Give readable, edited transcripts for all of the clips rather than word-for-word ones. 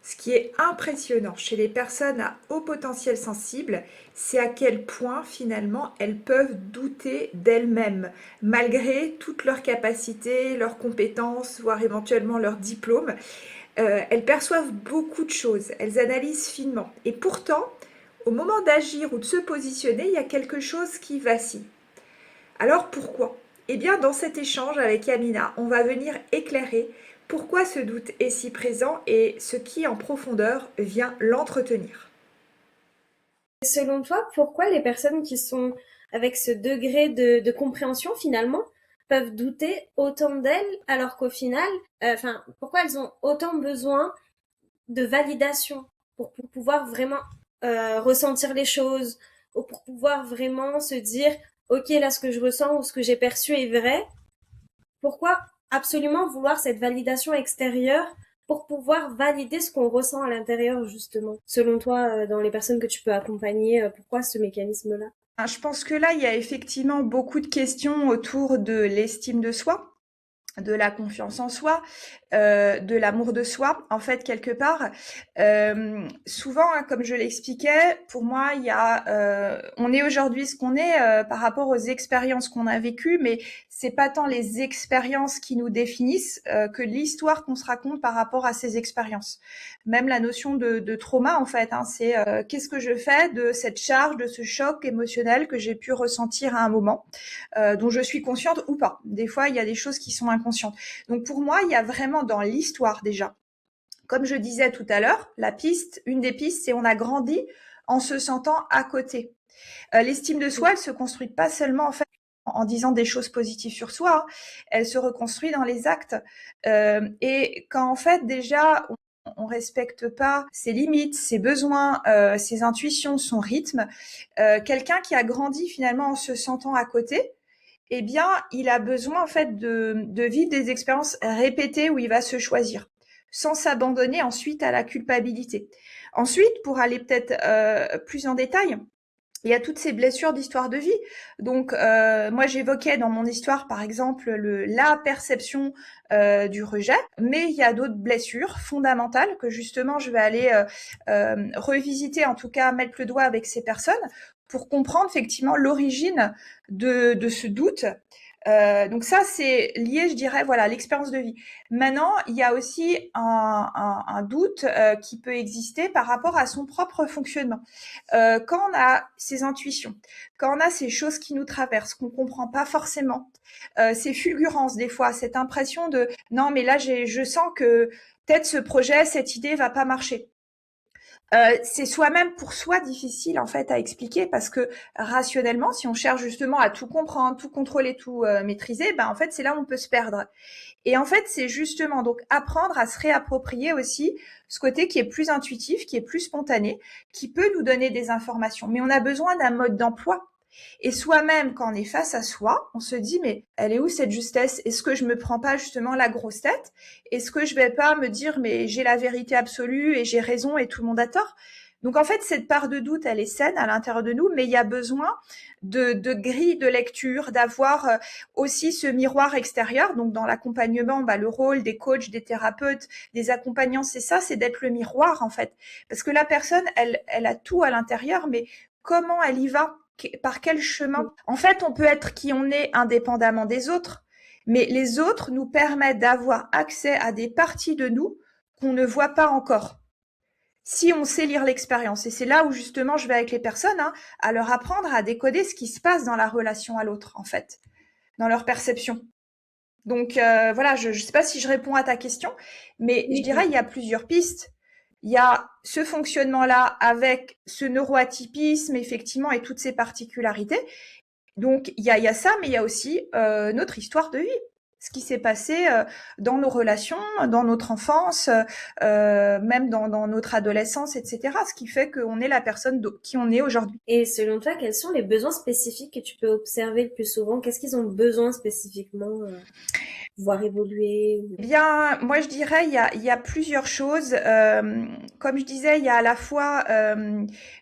Ce qui est impressionnant chez les personnes à haut potentiel sensible, c'est à quel point finalement elles peuvent douter d'elles-mêmes, malgré toutes leurs capacités, leurs compétences, voire éventuellement leurs diplômes. Elles perçoivent beaucoup de choses, elles analysent finement. Et pourtant, au moment d'agir ou de se positionner, il y a quelque chose qui vacille. Alors pourquoi? Eh bien, dans cet échange avec Yamina, on va venir éclairer pourquoi ce doute est si présent et ce qui, en profondeur, vient l'entretenir. Selon toi, pourquoi les personnes qui sont avec ce degré de compréhension finalement peuvent douter autant d'elles alors qu'au final, pourquoi elles ont autant besoin de validation pour pouvoir vraiment ressentir les choses ou pour pouvoir vraiment se dire, ok, là ce que je ressens ou ce que j'ai perçu est vrai. Pourquoi absolument vouloir cette validation extérieure pour pouvoir valider ce qu'on ressent à l'intérieur, justement? Selon toi, dans les personnes que tu peux accompagner, pourquoi ce mécanisme-là? Je pense que là, il y a effectivement beaucoup de questions autour de l'estime de soi, de la confiance en soi, de l'amour de soi, en fait, quelque part. Souvent, hein, comme je l'expliquais, pour moi, il y a, on est aujourd'hui ce qu'on est par rapport aux expériences qu'on a vécues, mais c'est pas tant les expériences qui nous définissent que l'histoire qu'on se raconte par rapport à ces expériences. Même la notion de trauma, en fait, hein, c'est qu'est-ce que je fais de cette charge, de ce choc émotionnel que j'ai pu ressentir à un moment, dont je suis consciente ou pas. Des fois, il y a des choses qui sont inconscientes. Donc pour moi, il y a vraiment dans l'histoire déjà. Comme je disais tout à l'heure, une des pistes, c'est on a grandi en se sentant à côté. L'estime de soi, elle se construit pas seulement en fait en disant des choses positives sur soi, hein. Elle se reconstruit dans les actes. Et quand en fait déjà on respecte pas ses limites, ses besoins, ses intuitions, son rythme, quelqu'un qui a grandi finalement en se sentant à côté, eh bien, il a besoin en fait de vivre des expériences répétées où il va se choisir, sans s'abandonner ensuite à la culpabilité. Ensuite, pour aller peut-être plus en détail, il y a toutes ces blessures d'histoire de vie. Donc, moi, j'évoquais dans mon histoire, par exemple, la perception du rejet, mais il y a d'autres blessures fondamentales que justement, je vais aller revisiter, en tout cas, mettre le doigt avec ces personnes pour comprendre effectivement l'origine de ce doute. Donc ça, c'est lié, je dirais, voilà, à l'expérience de vie. Maintenant, il y a aussi un doute qui peut exister par rapport à son propre fonctionnement. Quand on a ces intuitions, quand on a ces choses qui nous traversent, qu'on comprend pas forcément, ces fulgurances des fois, cette impression de non mais là je sens que peut-être ce projet, cette idée va pas marcher. C'est soi-même pour soi difficile en fait à expliquer parce que rationnellement, si on cherche justement à tout comprendre, tout contrôler, tout maîtriser, ben en fait c'est là où on peut se perdre. Et en fait, c'est justement donc apprendre à se réapproprier aussi ce côté qui est plus intuitif, qui est plus spontané, qui peut nous donner des informations. Mais on a besoin d'un mode d'emploi. Et soi-même, quand on est face à soi, on se dit, mais elle est où cette justesse? Est-ce que je me prends pas justement la grosse tête? Est-ce que je vais pas me dire, mais j'ai la vérité absolue et j'ai raison et tout le monde a tort? Donc en fait, cette part de doute, elle est saine à l'intérieur de nous, mais il y a besoin de grilles de lecture, d'avoir aussi ce miroir extérieur. Donc dans l'accompagnement, bah, le rôle des coachs, des thérapeutes, des accompagnants, c'est ça, c'est d'être le miroir en fait. Parce que la personne, elle a tout à l'intérieur, mais comment elle y va? Par quel chemin? En fait, on peut être qui on est indépendamment des autres, mais les autres nous permettent d'avoir accès à des parties de nous qu'on ne voit pas encore. Si on sait lire l'expérience, et c'est là où justement je vais avec les personnes, hein, à leur apprendre à décoder ce qui se passe dans la relation à l'autre, en fait, dans leur perception. Donc voilà, je ne sais pas si je réponds à ta question, mais je Oui, dirais il y a plusieurs pistes. Il y a ce fonctionnement-là avec ce neuroatypisme, effectivement, et toutes ces particularités. Donc il y a ça, mais il y a aussi notre histoire de vie, ce qui s'est passé dans nos relations, dans notre enfance, même dans notre adolescence, etc. Ce qui fait qu'on est la personne qui on est aujourd'hui. et selon toi, quels sont les besoins spécifiques que tu peux observer le plus souvent? Qu'est-ce qu'ils ont besoin spécifiquement pour pouvoir évoluer? Eh bien, moi je dirais il y a plusieurs choses. Comme je disais, il y a à la fois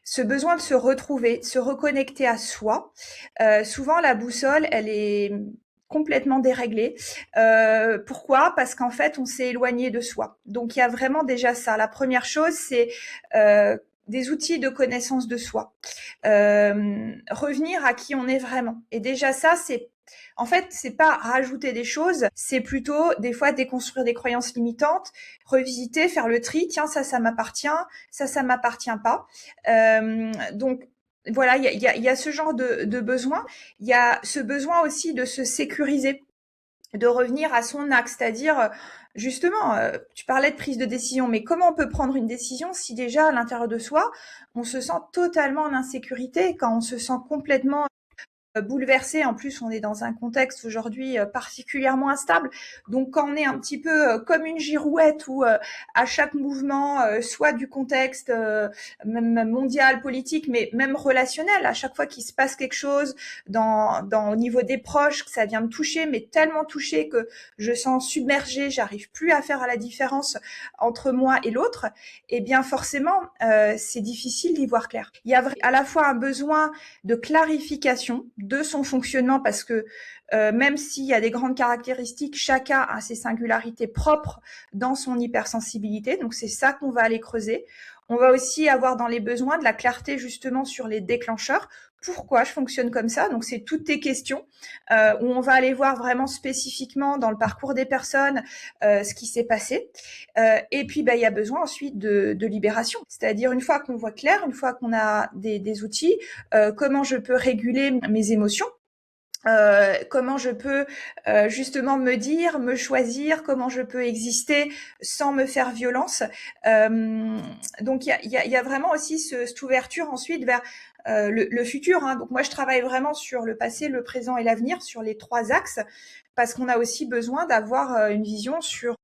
ce besoin de se retrouver, de se reconnecter à soi. Souvent la boussole, elle est complètement déréglé. Pourquoi? Parce qu'en fait, on s'est éloigné de soi. Donc, il y a vraiment déjà ça. La première chose, c'est des outils de connaissance de soi. Revenir à qui on est vraiment. Et déjà ça, en fait, c'est pas rajouter des choses, c'est plutôt des fois déconstruire des croyances limitantes, revisiter, faire le tri. Tiens, ça m'appartient, ça m'appartient pas. Donc voilà, il y a ce genre de besoin. Il y a ce besoin aussi de se sécuriser, de revenir à son axe, c'est-à-dire justement, tu parlais de prise de décision, mais comment on peut prendre une décision si déjà à l'intérieur de soi, on se sent totalement en insécurité, quand on se sent complètement bouleversé. En plus, on est dans un contexte aujourd'hui particulièrement instable. Donc, quand on est un petit peu comme une girouette où à chaque mouvement, soit du contexte même mondial, politique, mais même relationnel, à chaque fois qu'il se passe quelque chose au niveau des proches, que ça vient me toucher, mais tellement toucher que je sens submergée, j'arrive plus à faire la différence entre moi et l'autre, eh bien forcément, c'est difficile d'y voir clair. Il y a à la fois un besoin de clarification de son fonctionnement, parce que même s'il y a des grandes caractéristiques, chacun a ses singularités propres dans son hypersensibilité. Donc c'est ça qu'on va aller creuser. On va aussi avoir dans les besoins de la clarté justement sur les déclencheurs. Pourquoi je fonctionne comme ça? Donc c'est toutes tes questions où on va aller voir vraiment spécifiquement dans le parcours des personnes ce qui s'est passé. Et puis il y a besoin ensuite de libération, c'est-à-dire une fois qu'on voit clair, une fois qu'on a des outils, comment je peux réguler mes émotions. Comment je peux justement me choisir, comment je peux exister sans me faire violence. Donc il y a vraiment aussi cette ouverture ensuite vers le futur. Hein. Donc moi je travaille vraiment sur le passé, le présent et l'avenir, sur les 3 axes, parce qu'on a aussi besoin d'avoir une vision sur,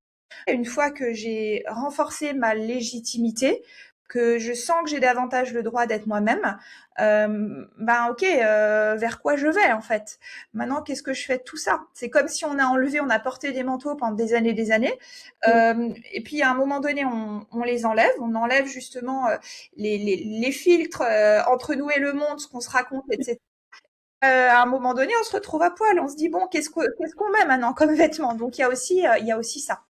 une fois que j'ai renforcé ma légitimité, que je sens que j'ai davantage le droit d'être moi-même, ok, vers quoi je vais en fait? Maintenant, qu'est-ce que je fais de tout ça? C'est comme si on a porté des manteaux pendant des années, et puis à un moment donné, on les enlève, on enlève justement les filtres entre nous et le monde, ce qu'on se raconte, etc. À un moment donné, on se retrouve à poil, on se dit bon, qu'est-ce qu'on met maintenant comme vêtements? Donc il y a aussi ça.